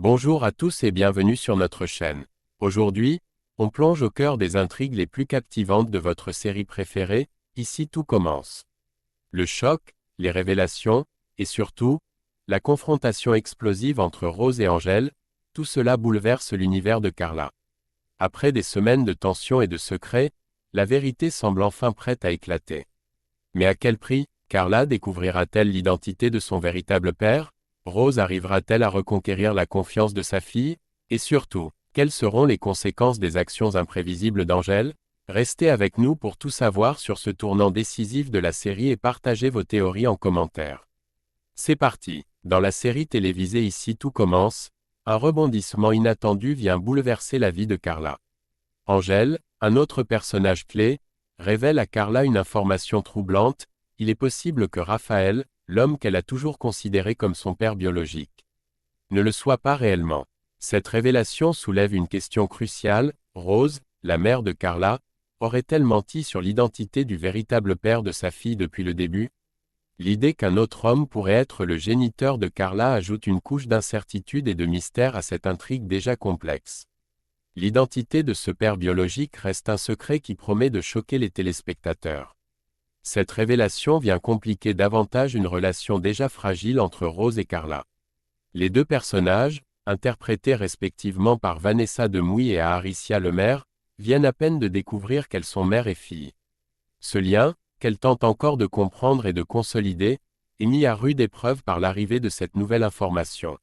Bonjour à tous et bienvenue sur notre chaîne. Aujourd'hui, on plonge au cœur des intrigues les plus captivantes de votre série préférée, Ici tout commence. Le choc, les révélations, et surtout, la confrontation explosive entre Rose et Angèle, tout cela bouleverse l'univers de Carla. Après des semaines de tension et de secrets, la vérité semble enfin prête à éclater. Mais à quel prix? Carla découvrira-t-elle l'identité de son véritable père? Rose arrivera-t-elle à reconquérir la confiance de sa fille? Et surtout, quelles seront les conséquences des actions imprévisibles d'Angèle? Restez avec nous pour tout savoir sur ce tournant décisif de la série et partagez vos théories en commentaire. C'est parti. Dans la série télévisée Ici tout commence, un rebondissement inattendu vient bouleverser la vie de Carla. Angèle, un autre personnage clé, révèle à Carla une information troublante: il est possible que Raphaël, l'homme qu'elle a toujours considéré comme son père biologique, ne le soit pas réellement. Cette révélation soulève une question cruciale: Rose, la mère de Carla, aurait-elle menti sur l'identité du véritable père de sa fille depuis le début? L'idée qu'un autre homme pourrait être le géniteur de Carla ajoute une couche d'incertitude et de mystère à cette intrigue déjà complexe. L'identité de ce père biologique reste un secret qui promet de choquer les téléspectateurs. Cette révélation vient compliquer davantage une relation déjà fragile entre Rose et Carla. Les deux personnages, interprétés respectivement par Vanessa Demouy et Aricia Lemaire, viennent à peine de découvrir qu'elles sont mère et fille. Ce lien, qu'elles tentent encore de comprendre et de consolider, est mis à rude épreuve par l'arrivée de cette nouvelle information.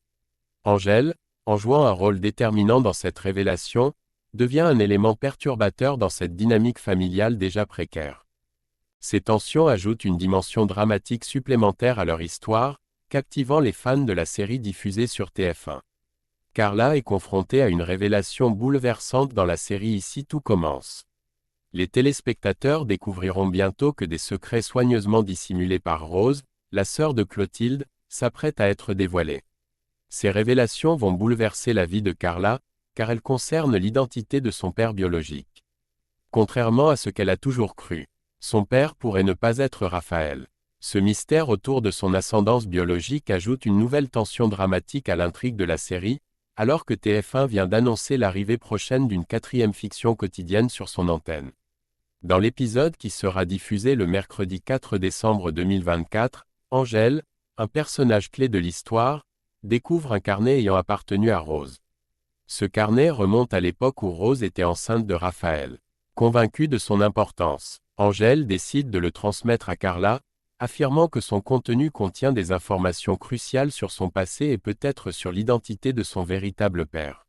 Angèle, en jouant un rôle déterminant dans cette révélation, devient un élément perturbateur dans cette dynamique familiale déjà précaire. Ces tensions ajoutent une dimension dramatique supplémentaire à leur histoire, captivant les fans de la série diffusée sur TF1. Carla est confrontée à une révélation bouleversante dans la série Ici tout commence. Les téléspectateurs découvriront bientôt que des secrets soigneusement dissimulés par Rose, la sœur de Clotilde, s'apprêtent à être dévoilés. Ces révélations vont bouleverser la vie de Carla, car elles concernent l'identité de son père biologique. Contrairement à ce qu'elle a toujours cru, son père pourrait ne pas être Raphaël. Ce mystère autour de son ascendance biologique ajoute une nouvelle tension dramatique à l'intrigue de la série, alors que TF1 vient d'annoncer l'arrivée prochaine d'une 4e fiction quotidienne sur son antenne. Dans l'épisode qui sera diffusé le mercredi 4 décembre 2024, Angèle, un personnage clé de l'histoire, découvre un carnet ayant appartenu à Rose. Ce carnet remonte à l'époque où Rose était enceinte de Raphaël. Convaincue de son importance, Angèle décide de le transmettre à Carla, affirmant que son contenu contient des informations cruciales sur son passé et peut-être sur l'identité de son véritable père.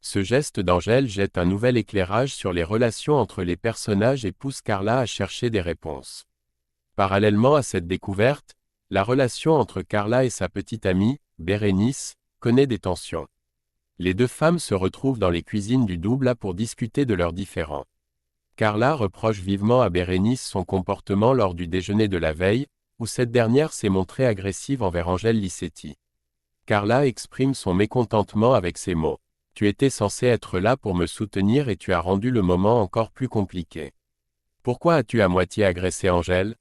Ce geste d'Angèle jette un nouvel éclairage sur les relations entre les personnages et pousse Carla à chercher des réponses. Parallèlement à cette découverte, la relation entre Carla et sa petite amie, Bérénice, connaît des tensions. Les deux femmes se retrouvent dans les cuisines du double A pour discuter de leurs différends. Carla reproche vivement à Bérénice son comportement lors du déjeuner de la veille, où cette dernière s'est montrée agressive envers Angèle Licetti. Carla exprime son mécontentement avec ces mots: « Tu étais censé être là pour me soutenir et tu as rendu le moment encore plus compliqué. Pourquoi as-tu à moitié agressé Angèle ? »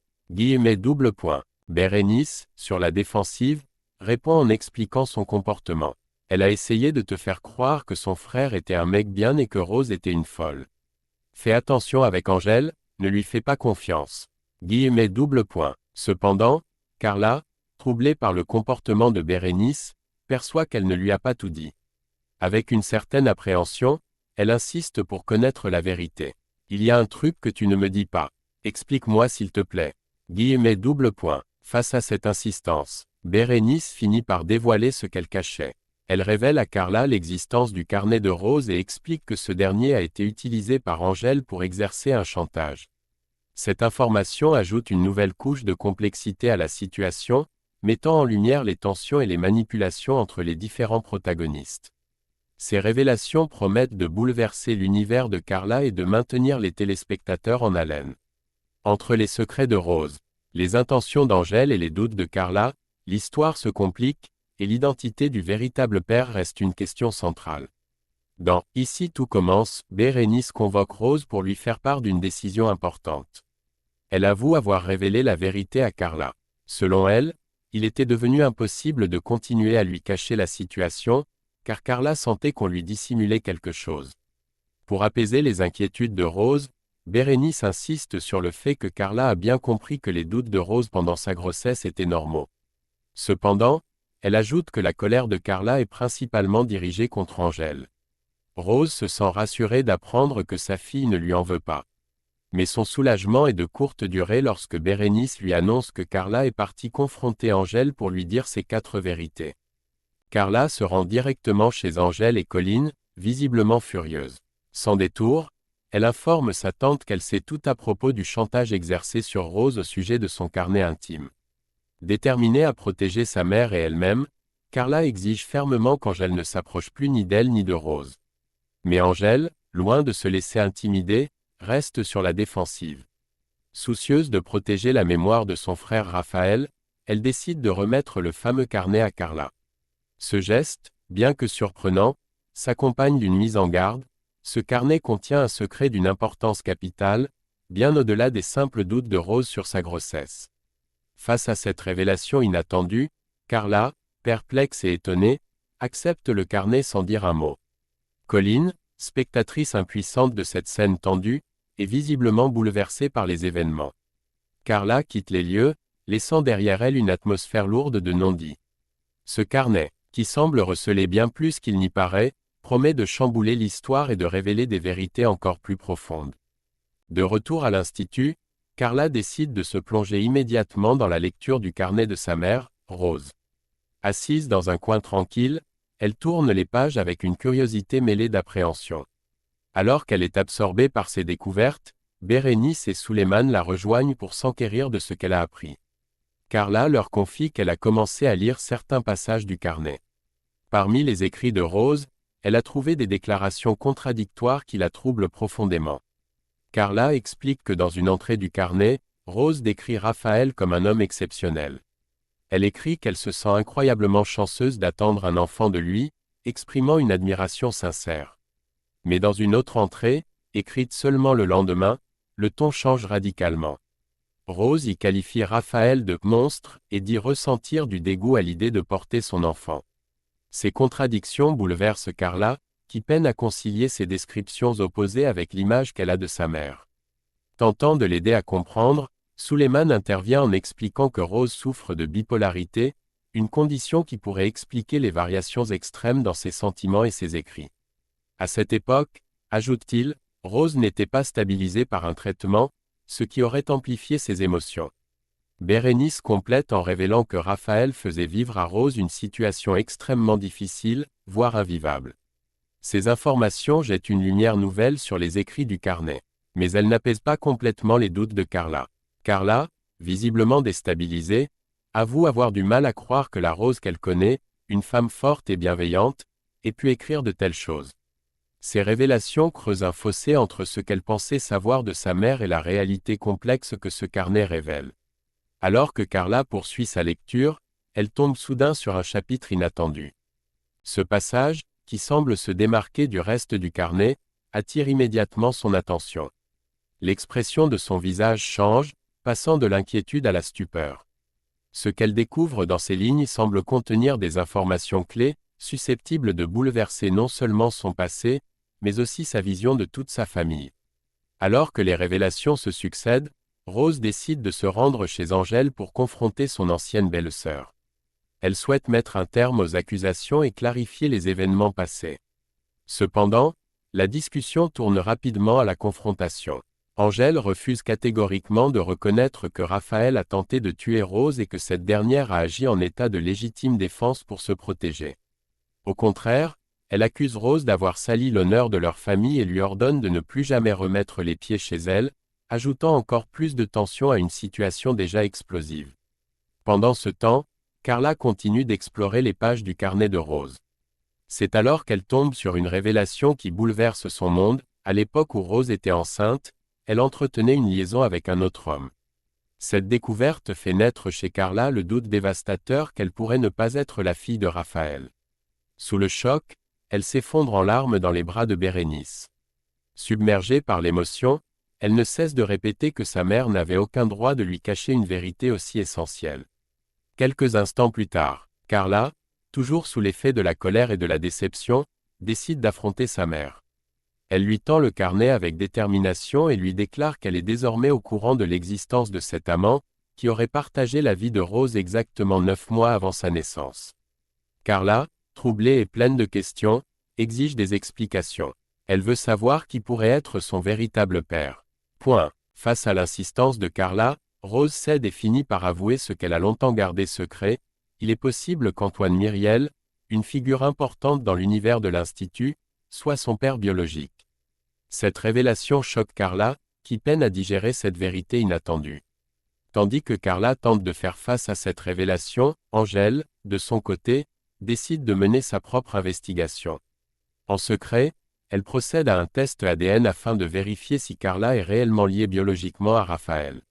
Bérénice, sur la défensive, répond en expliquant son comportement. Elle a essayé de te faire croire que son frère était un mec bien et que Rose était une folle. Fais attention avec Angèle, ne lui fais pas confiance. Cependant, Carla, troublée par le comportement de Bérénice, perçoit qu'elle ne lui a pas tout dit. Avec une certaine appréhension, elle insiste pour connaître la vérité. Il y a un truc que tu ne me dis pas. Explique-moi s'il te plaît. Face à cette insistance, Bérénice finit par dévoiler ce qu'elle cachait. Elle révèle à Carla l'existence du carnet de Rose et explique que ce dernier a été utilisé par Angèle pour exercer un chantage. Cette information ajoute une nouvelle couche de complexité à la situation, mettant en lumière les tensions et les manipulations entre les différents protagonistes. Ces révélations promettent de bouleverser l'univers de Carla et de maintenir les téléspectateurs en haleine. Entre les secrets de Rose, les intentions d'Angèle et les doutes de Carla, l'histoire se complique, et l'identité du véritable père reste une question centrale. Dans « Ici tout commence », Bérénice convoque Rose pour lui faire part d'une décision importante. Elle avoue avoir révélé la vérité à Carla. Selon elle, il était devenu impossible de continuer à lui cacher la situation, car Carla sentait qu'on lui dissimulait quelque chose. Pour apaiser les inquiétudes de Rose, Bérénice insiste sur le fait que Carla a bien compris que les doutes de Rose pendant sa grossesse étaient normaux. Cependant, elle ajoute que la colère de Carla est principalement dirigée contre Angèle. Rose se sent rassurée d'apprendre que sa fille ne lui en veut pas. Mais son soulagement est de courte durée lorsque Bérénice lui annonce que Carla est partie confronter Angèle pour lui dire ses 4 vérités. Carla se rend directement chez Angèle et Colline, visiblement furieuse. Sans détour, elle informe sa tante qu'elle sait tout à propos du chantage exercé sur Rose au sujet de son carnet intime. Déterminée à protéger sa mère et elle-même, Carla exige fermement qu'Angèle ne s'approche plus ni d'elle ni de Rose. Mais Angèle, loin de se laisser intimider, reste sur la défensive. Soucieuse de protéger la mémoire de son frère Raphaël, elle décide de remettre le fameux carnet à Carla. Ce geste, bien que surprenant, s'accompagne d'une mise en garde. Ce carnet contient un secret d'une importance capitale, bien au-delà des simples doutes de Rose sur sa grossesse. Face à cette révélation inattendue, Carla, perplexe et étonnée, accepte le carnet sans dire un mot. Colline, spectatrice impuissante de cette scène tendue, est visiblement bouleversée par les événements. Carla quitte les lieux, laissant derrière elle une atmosphère lourde de non-dits. Ce carnet, qui semble receler bien plus qu'il n'y paraît, promet de chambouler l'histoire et de révéler des vérités encore plus profondes. De retour à l'Institut, Carla décide de se plonger immédiatement dans la lecture du carnet de sa mère, Rose. Assise dans un coin tranquille, elle tourne les pages avec une curiosité mêlée d'appréhension. Alors qu'elle est absorbée par ses découvertes, Bérénice et Souleymane la rejoignent pour s'enquérir de ce qu'elle a appris. Carla leur confie qu'elle a commencé à lire certains passages du carnet. Parmi les écrits de Rose, elle a trouvé des déclarations contradictoires qui la troublent profondément. Carla explique que dans une entrée du carnet, Rose décrit Raphaël comme un homme exceptionnel. Elle écrit qu'elle se sent incroyablement chanceuse d'attendre un enfant de lui, exprimant une admiration sincère. Mais dans une autre entrée, écrite seulement le lendemain, le ton change radicalement. Rose y qualifie Raphaël de « monstre » et dit ressentir du dégoût à l'idée de porter son enfant. Ces contradictions bouleversent Carla, qui peine à concilier ces descriptions opposées avec l'image qu'elle a de sa mère. Tentant de l'aider à comprendre, Souleymane intervient en expliquant que Rose souffre de bipolarité, une condition qui pourrait expliquer les variations extrêmes dans ses sentiments et ses écrits. À cette époque, ajoute-t-il, Rose n'était pas stabilisée par un traitement, ce qui aurait amplifié ses émotions. Bérénice complète en révélant que Raphaël faisait vivre à Rose une situation extrêmement difficile, voire invivable. Ces informations jettent une lumière nouvelle sur les écrits du carnet. Mais elles n'apaisent pas complètement les doutes de Carla. Carla, visiblement déstabilisée, avoue avoir du mal à croire que la Rose qu'elle connaît, une femme forte et bienveillante, ait pu écrire de telles choses. Ces révélations creusent un fossé entre ce qu'elle pensait savoir de sa mère et la réalité complexe que ce carnet révèle. Alors que Carla poursuit sa lecture, elle tombe soudain sur un chapitre inattendu. Ce passage, qui semble se démarquer du reste du carnet, attire immédiatement son attention. L'expression de son visage change, passant de l'inquiétude à la stupeur. Ce qu'elle découvre dans ces lignes semble contenir des informations clés, susceptibles de bouleverser non seulement son passé, mais aussi sa vision de toute sa famille. Alors que les révélations se succèdent, Rose décide de se rendre chez Angèle pour confronter son ancienne belle-sœur. Elle souhaite mettre un terme aux accusations et clarifier les événements passés. Cependant, la discussion tourne rapidement à la confrontation. Angèle refuse catégoriquement de reconnaître que Raphaël a tenté de tuer Rose et que cette dernière a agi en état de légitime défense pour se protéger. Au contraire, elle accuse Rose d'avoir sali l'honneur de leur famille et lui ordonne de ne plus jamais remettre les pieds chez elle, ajoutant encore plus de tension à une situation déjà explosive. Pendant ce temps, Carla continue d'explorer les pages du carnet de Rose. C'est alors qu'elle tombe sur une révélation qui bouleverse son monde. À l'époque où Rose était enceinte, elle entretenait une liaison avec un autre homme. Cette découverte fait naître chez Carla le doute dévastateur qu'elle pourrait ne pas être la fille de Raphaël. Sous le choc, elle s'effondre en larmes dans les bras de Bérénice. Submergée par l'émotion, elle ne cesse de répéter que sa mère n'avait aucun droit de lui cacher une vérité aussi essentielle. Quelques instants plus tard, Carla, toujours sous l'effet de la colère et de la déception, décide d'affronter sa mère. Elle lui tend le carnet avec détermination et lui déclare qu'elle est désormais au courant de l'existence de cet amant, qui aurait partagé la vie de Rose exactement 9 mois avant sa naissance. Carla, troublée et pleine de questions, exige des explications. Elle veut savoir qui pourrait être son véritable père. Face à l'insistance de Carla, Rose cède et finit par avouer ce qu'elle a longtemps gardé secret. Il est possible qu'Antoine Myriel, une figure importante dans l'univers de l'Institut, soit son père biologique. Cette révélation choque Carla, qui peine à digérer cette vérité inattendue. Tandis que Carla tente de faire face à cette révélation, Angèle, de son côté, décide de mener sa propre investigation. En secret, elle procède à un test ADN afin de vérifier si Carla est réellement liée biologiquement à Raphaël.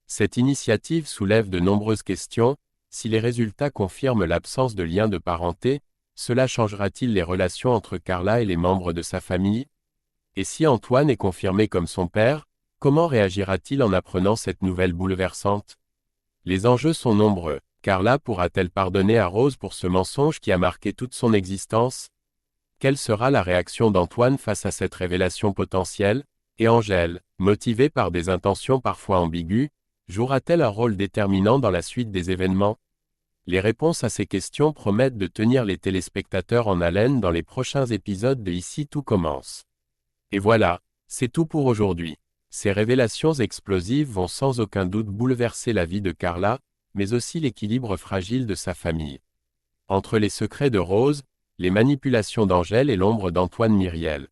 Cette initiative soulève de nombreuses questions. Si les résultats confirment l'absence de lien de parenté, cela changera-t-il les relations entre Carla et les membres de sa famille? Et si Antoine est confirmé comme son père, comment réagira-t-il en apprenant cette nouvelle bouleversante? Les enjeux sont nombreux. Carla pourra-t-elle pardonner à Rose pour ce mensonge qui a marqué toute son existence? Quelle sera la réaction d'Antoine face à cette révélation potentielle? Et Angèle, motivée par des intentions parfois ambiguës, jouera-t-elle un rôle déterminant dans la suite des événements? Les réponses à ces questions promettent de tenir les téléspectateurs en haleine dans les prochains épisodes de Ici tout commence. Et voilà, c'est tout pour aujourd'hui. Ces révélations explosives vont sans aucun doute bouleverser la vie de Carla, mais aussi l'équilibre fragile de sa famille. Entre les secrets de Rose, les manipulations d'Angèle et l'ombre d'Antoine Myriel.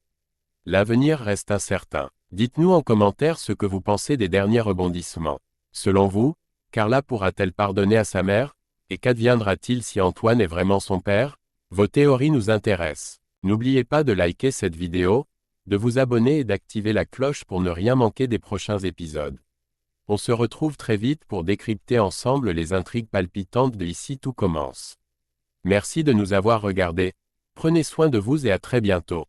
L'avenir reste incertain. Dites-nous en commentaire ce que vous pensez des derniers rebondissements. Selon vous, Carla pourra-t-elle pardonner à sa mère? Et qu'adviendra-t-il si Antoine est vraiment son père? Vos théories nous intéressent. N'oubliez pas de liker cette vidéo, de vous abonner et d'activer la cloche pour ne rien manquer des prochains épisodes. On se retrouve très vite pour décrypter ensemble les intrigues palpitantes de Ici tout commence. Merci de nous avoir regardés. Prenez soin de vous et à très bientôt.